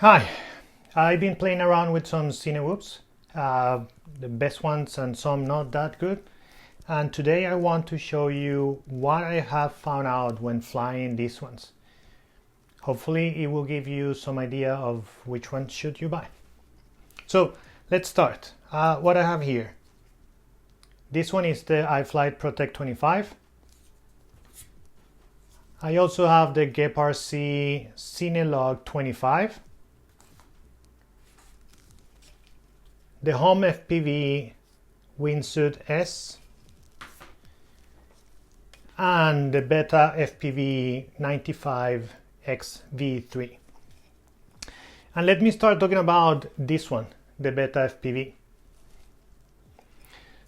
Hi, I've been playing around with some cinewhoops, the best ones and some not that good. And today I want to show you what I have found out when flying these ones. Hopefully it will give you some idea of which one should you buy. So let's start. What I have here. This one is the iFlight Protek 25. I also have the GEPRC Cinelog 25. The home FPV Windsuit S and the Betafpv 95 XV3. And let me start talking about this one, the Betafpv.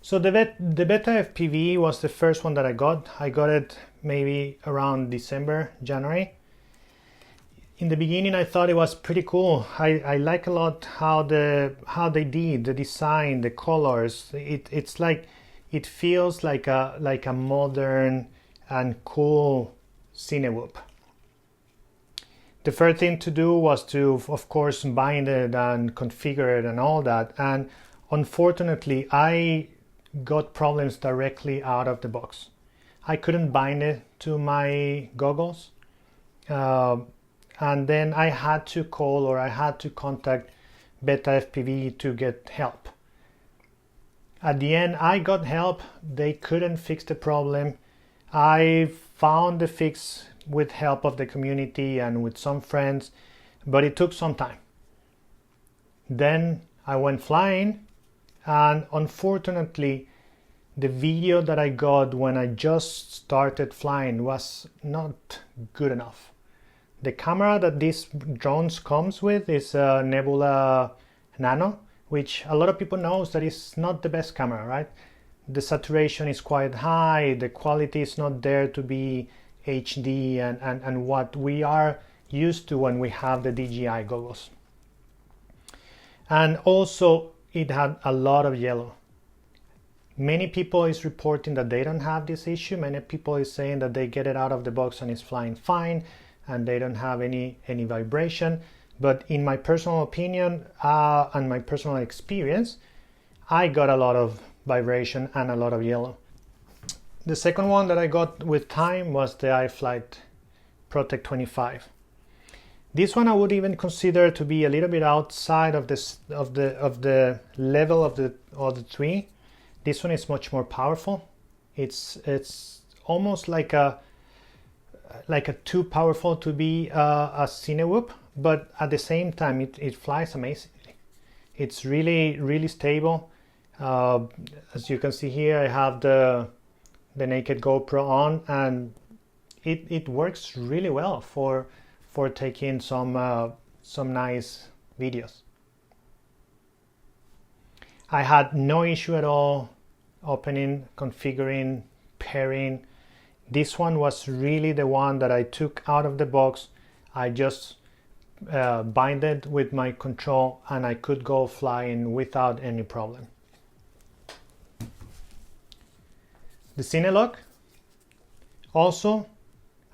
So the Betafpv was the first one that I got. I got it maybe around December, January. In the beginning, I thought it was pretty cool. I like a lot how they did the design, the colors. It's like it feels like a modern and cool cinewhoop. The first thing to do was to, of course, bind it and configure it and all that. And unfortunately, I got problems directly out of the box. I couldn't bind it to my goggles. And then I had to call or I had to contact Betafpv to get help. At the end, I got help. They couldn't fix the problem. I found the fix with help of the community and with some friends, but it took some time. Then I went flying, and unfortunately, the video that I got when I just started flying was not good enough. The camera that this drones comes with is a Nebula Nano, which a lot of people knows that is not the best camera, right? The saturation is quite high, the quality is not there to be HD and what we are used to when we have the DJI goggles. And also it had a lot of yellow. Many people is reporting that they don't have this issue. Many people is saying that they get it out of the box and it's flying fine and they don't have any vibration. But in my personal opinion and my personal experience, I got a lot of vibration and a lot of yellow. The second one that I got with time was the iFlight Protek 25. This one I would even consider to be a little bit outside of this of the level of the three. This one is much more powerful. It's almost like a too powerful to be a cinewhoop, but at the same time it flies amazingly. It's really stable. As you can see here, I have the naked GoPro on, and it works really well for taking some nice videos. I had no issue at all opening, configuring, pairing. This one was really the one that I took out of the box. I just bind it with my control and I could go flying without any problem. The Cinelog, also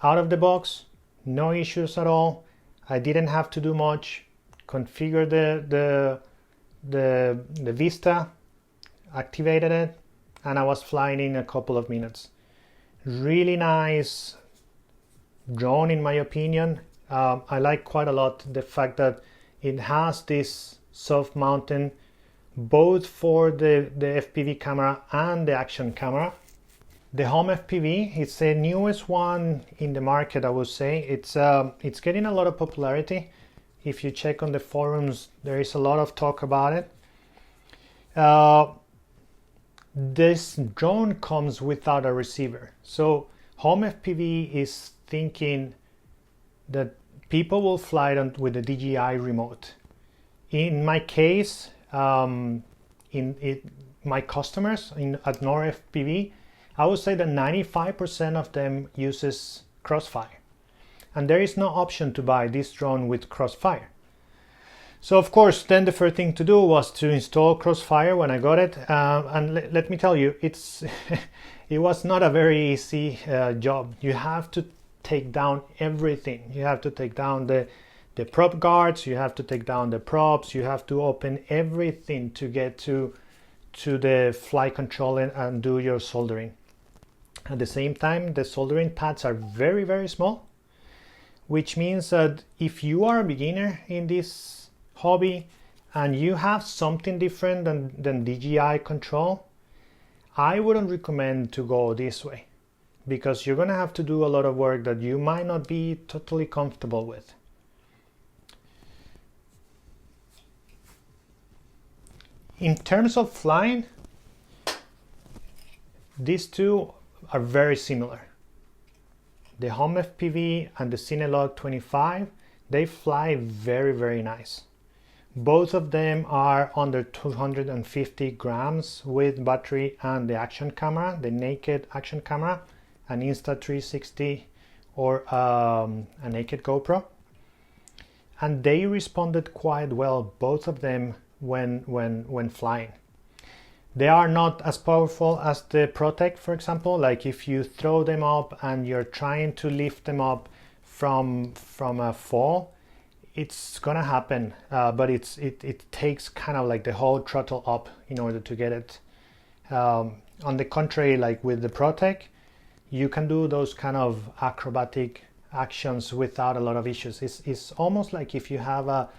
out of the box, no issues at all. I didn't have to do much. Configure the Vista, activated it, and I was flying in a couple of minutes. Really nice drone in my opinion. I like quite a lot the fact that it has this soft mounting both for the FPV camera and the action camera. The home FPV, it's the newest one in the market, I would say. It's getting a lot of popularity. If you check on the forums, there is a lot of talk about it. This drone comes without a receiver. So home FPV is thinking that people will fly it with the DJI remote. In my case, my customers at Nor FPV, I would say that 95% of them uses Crossfire. And there is no option to buy this drone with Crossfire. So of course, then the first thing to do was to install Crossfire when I got it. And let me tell you, it was not a very easy job. You have to take down everything. You have to take down the the prop guards, you have to take down the props, you have to open everything to get to the flight control and do your soldering. At the same time, the soldering pads are very, very small, which means that if you are a beginner in this hobby and you have something different than DJI control, I wouldn't recommend to go this way, because you're going to have to do a lot of work that you might not be totally comfortable with. In terms of flying, these two are very similar. The Home FPV and the Cinelog 25, they fly very, very nice. Both of them are under 250 grams with battery and the action camera, the naked action camera, an Insta360 or a naked GoPro. And they responded quite well, both of them, when flying. They are not as powerful as the Protek, for example. Like if you throw them up and you're trying to lift them up from a fall, it's gonna happen, but it takes kind of like the whole throttle up in order to get it. On the contrary, like with the Protek, you can do those kind of acrobatic actions without a lot of issues. It's almost like if you have a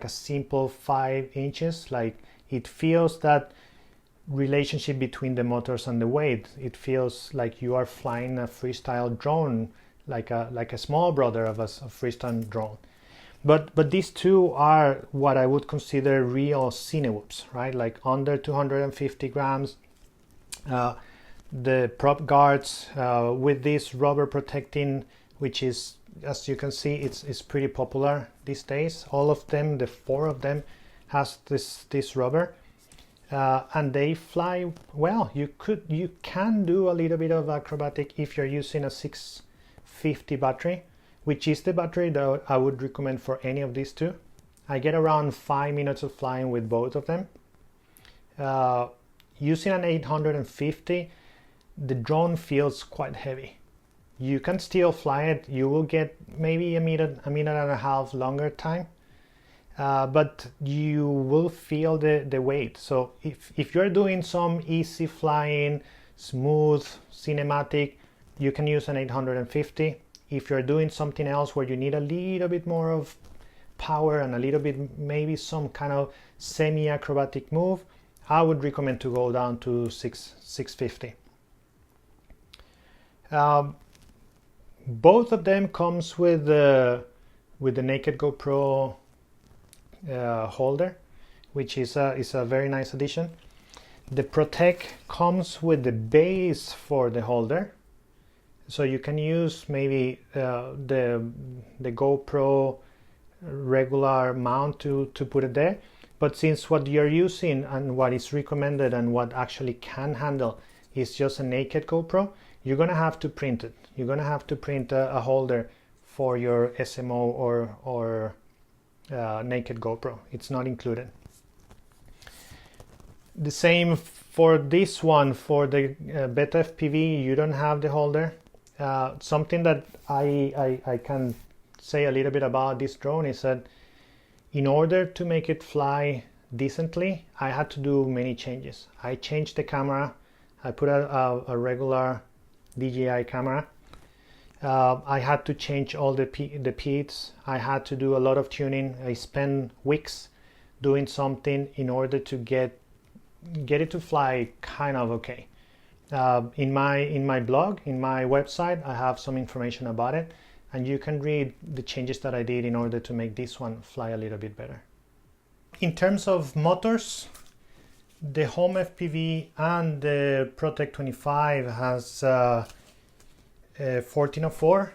simple 5 inches, like it feels that relationship between the motors and the weight. It feels like you are flying a freestyle drone, like a small brother of a freestyle drone. But these two are what I would consider real cinewhoops, right? Like under 250 grams. The prop guards with this rubber protecting, which is, as you can see, it's pretty popular these days. All of them, the 4 of them, has this rubber, and they fly well. You can do a little bit of acrobatic if you're using a 650 battery, which is the battery that I would recommend for any of these two. I get around 5 minutes of flying with both of them. Using an 850, the drone feels quite heavy. You can still fly it. You will get maybe a minute and a half longer time, but you will feel the weight. So if you're doing some easy flying, smooth, cinematic, you can use an 850. If you're doing something else where you need a little bit more of power and a little bit, maybe some kind of semi-acrobatic move, I would recommend to go down to 650. Both of them comes with the naked GoPro holder, which is a very nice addition. The Protek comes with the base for the holder, so you can use maybe the GoPro regular mount to put it there. But since what you're using and what is recommended and what actually can handle is just a naked GoPro, you're gonna have to print it. You're gonna have to print a holder for your SMO or naked GoPro. It's not included. The same for this one, for the Betafpv, you don't have the holder. Something that I can say a little bit about this drone is that in order to make it fly decently, I had to do many changes. I changed the camera. I put a regular DJI camera. I had to change all the PETs. I had to do a lot of tuning. I spent weeks doing something in order to get it to fly kind of okay. In my blog, in my website, I have some information about it, and you can read the changes that I did in order to make this one fly a little bit better. In terms of motors, the Home FPV and the Protek 25 has 1404.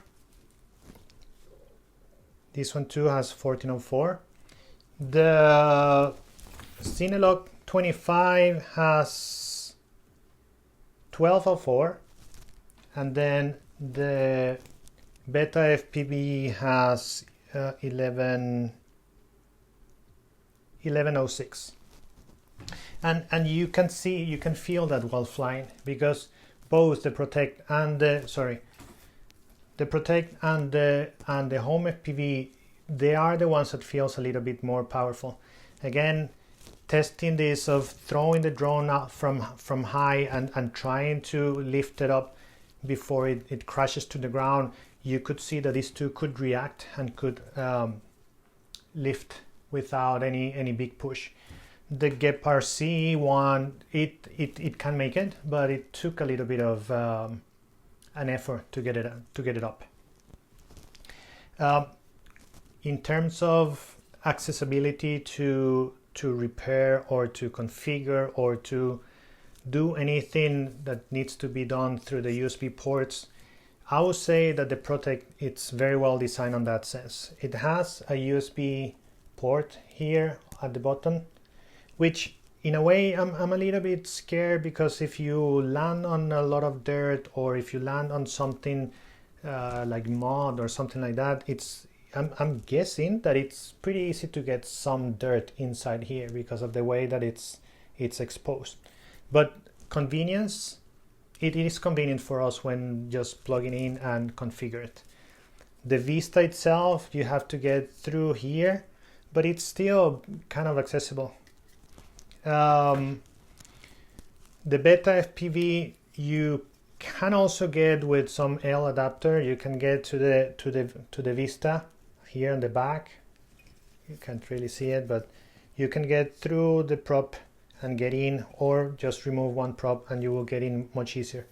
This one too has 1404. The Cinelog 25 has 1204, and then the Betafpv has 1106. And you can feel that while flying, because both the Protek and the the Protek and the home FPV, they are the ones that feels a little bit more powerful. Again, testing this of throwing the drone out from high and trying to lift it up before it crashes to the ground, you could see that these two could react and could lift without any big push. The GEPRC one, it can make it, but it took a little bit of an effort to get it up. In terms of accessibility to repair or to configure or to do anything that needs to be done through the USB ports, I would say that the Protek, it's very well designed on that sense. It has a USB port here at the bottom, which in a way I'm a little bit scared, because if you land on a lot of dirt or if you land on something like mud or something like that, I'm guessing that it's pretty easy to get some dirt inside here because of the way that it's exposed. But convenience, it is convenient for us when just plugging in and configure it. The Vista itself, you have to get through here, but it's still kind of accessible. The Betafpv you can also get with some L adapter. You can get to the Vista here on the back. You can't really see it, but you can get through the prop and get in, or just remove one prop and you will get in much easier.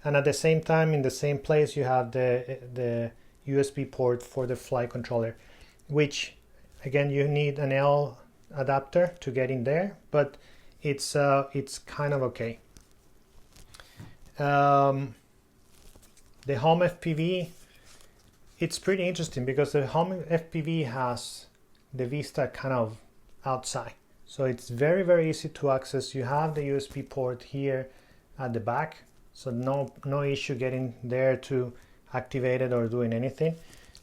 And at the same time, in the same place, you have the USB port for the flight controller, which again, you need an L adapter to get in there, but it's kind of okay. The home FPV, it's pretty interesting because the home FPV has the Vista kind of outside, so it's very, very easy to access. You have the USB port here at the back, so no issue getting there to activate it or doing anything.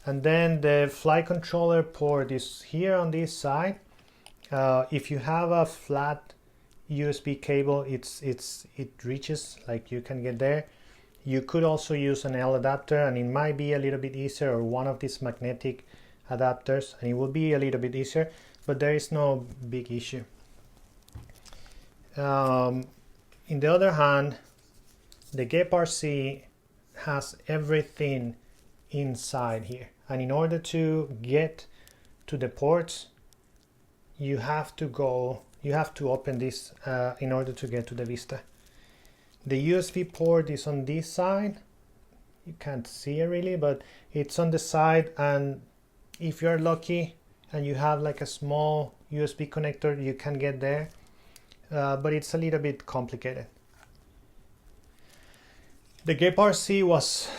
And then the flight controller port is here on this side. If you have a flat USB cable, it reaches, like you can get there. You could also use an L adapter, and it might be a little bit easier, or one of these magnetic adapters, and it will be a little bit easier, but there is no big issue. In the other hand, the GEPRC has everything inside here, and in order to get to the ports, you have to open this in order to get to the Vista. The USB port is on this side. You can't see it really, but it's on the side, and if you're lucky and you have like a small USB connector, you can get there, but it's a little bit complicated. The GEPRC was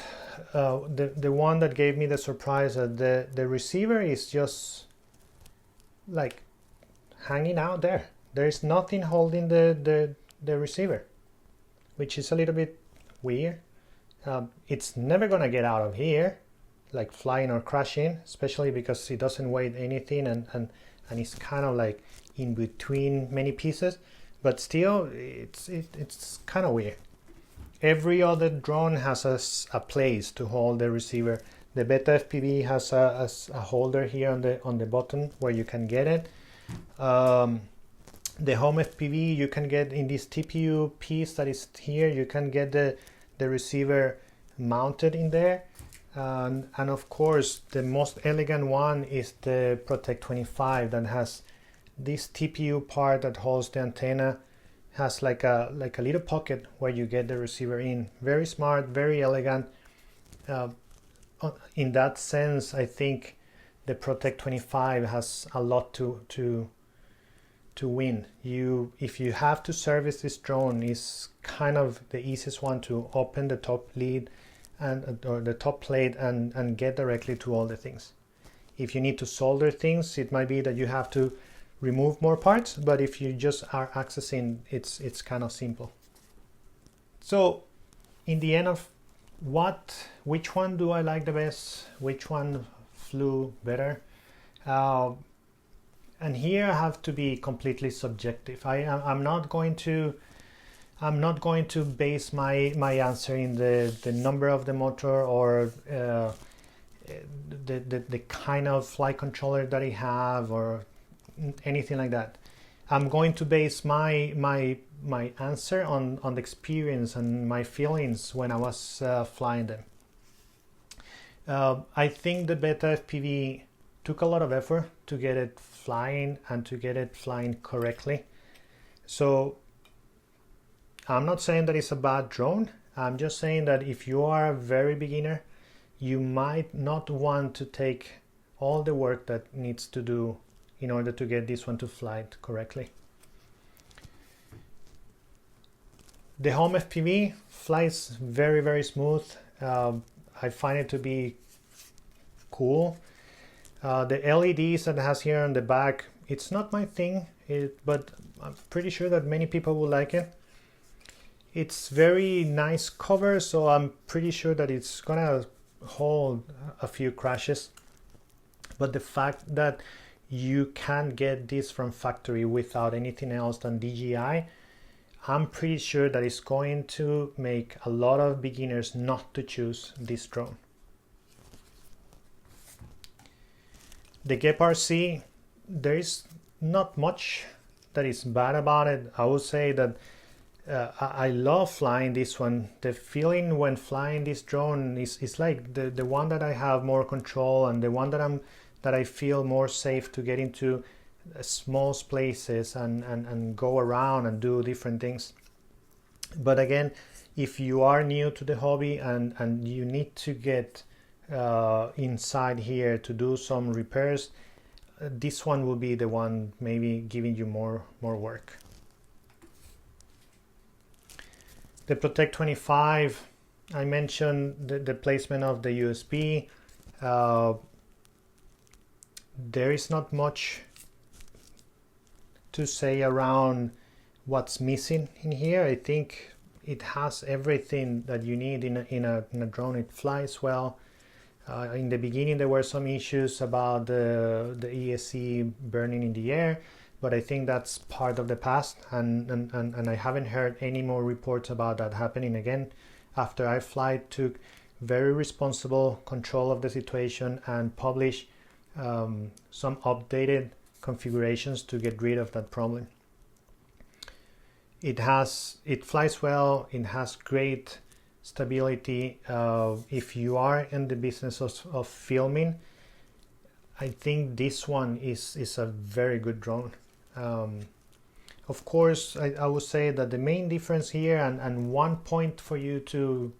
the one that gave me the surprise. The receiver is just like hanging out there. There is nothing holding the receiver, which is a little bit weird. It's never gonna get out of here, like flying or crashing, especially because it doesn't weigh anything, and it's kind of like in between many pieces. But still, it's kind of weird. Every other drone has a place to hold the receiver. The Betafpv has a holder here on the bottom where you can get it. The home FPV, you can get in this TPU piece that is here, you can get the receiver mounted in there. And of course, the most elegant one is the Protek 25 that has this TPU part that holds the antenna, has like a little pocket where you get the receiver in. Very smart, very elegant. In that sense, I think the Protek 25 has a lot to win. If you have to service this drone, is kind of the easiest one to open the top lid or the top plate and get directly to all the things. If you need to solder things, it might be that you have to remove more parts, but if you just are accessing, it's kind of simple. So in the end of which one do I like the best, which one flew better, and here I have to be completely subjective. I'm not going to I'm not going to base my answer in the number of the motor or the kind of flight controller that I have or anything like that. I'm going to base my answer on the experience and my feelings when I was flying them. I think the Betafpv took a lot of effort to get it flying and to get it flying correctly. So I'm not saying that it's a bad drone. I'm just saying that if you are a very beginner, you might not want to take all the work that needs to do in order to get this one to fly correctly. The home FPV flies very, very smooth. I find it to be cool. The LEDs that it has here on the back, it's not my thing, but I'm pretty sure that many people will like it. It's very nice cover, so I'm pretty sure that it's gonna hold a few crashes. But the fact that you can get this from factory without anything else than DJI, I'm pretty sure that it's going to make a lot of beginners not to choose this drone. The GEPRC, there is not much that is bad about it. I would say that I love flying this one. The feeling when flying this drone is like the one that I have more control and the one that I feel more safe to get into small places and go around and do different things. But again, if you are new to the hobby and you need to get inside here to do some repairs, this one will be the one maybe giving you more work. The Protek 25, I mentioned the placement of the USB. There is not much to say around what's missing in here. I think it has everything that you need in a drone. It flies well. In the beginning there were some issues about the ESC burning in the air, but I think that's part of the past, and I haven't heard any more reports about that happening again after iFlight took very responsible control of the situation and published some updated configurations to get rid of that problem. It flies well, it has great stability. If you are in the business of filming, I think this one is a very good drone. Of course, I would say that the main difference here and one point for you to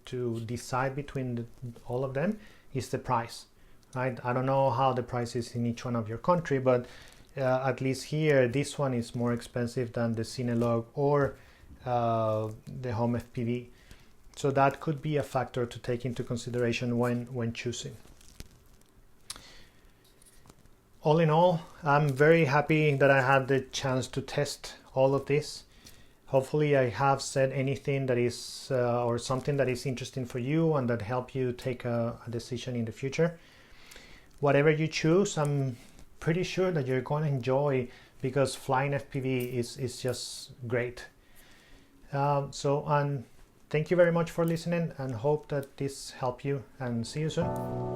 decide between all of them is the price, right? I don't know how the price is in each one of your country, but at least here this one is more expensive than the Cinelog or the home FPV. So that could be a factor to take into consideration when choosing. All in all, I'm very happy that I had the chance to test all of this. Hopefully I have said anything that is or something that is interesting for you and that help you take a decision in the future. Whatever you choose, I'm pretty sure that you're going to enjoy, because flying FPV is just great. Thank you very much for listening, and hope that this helped you, and see you soon.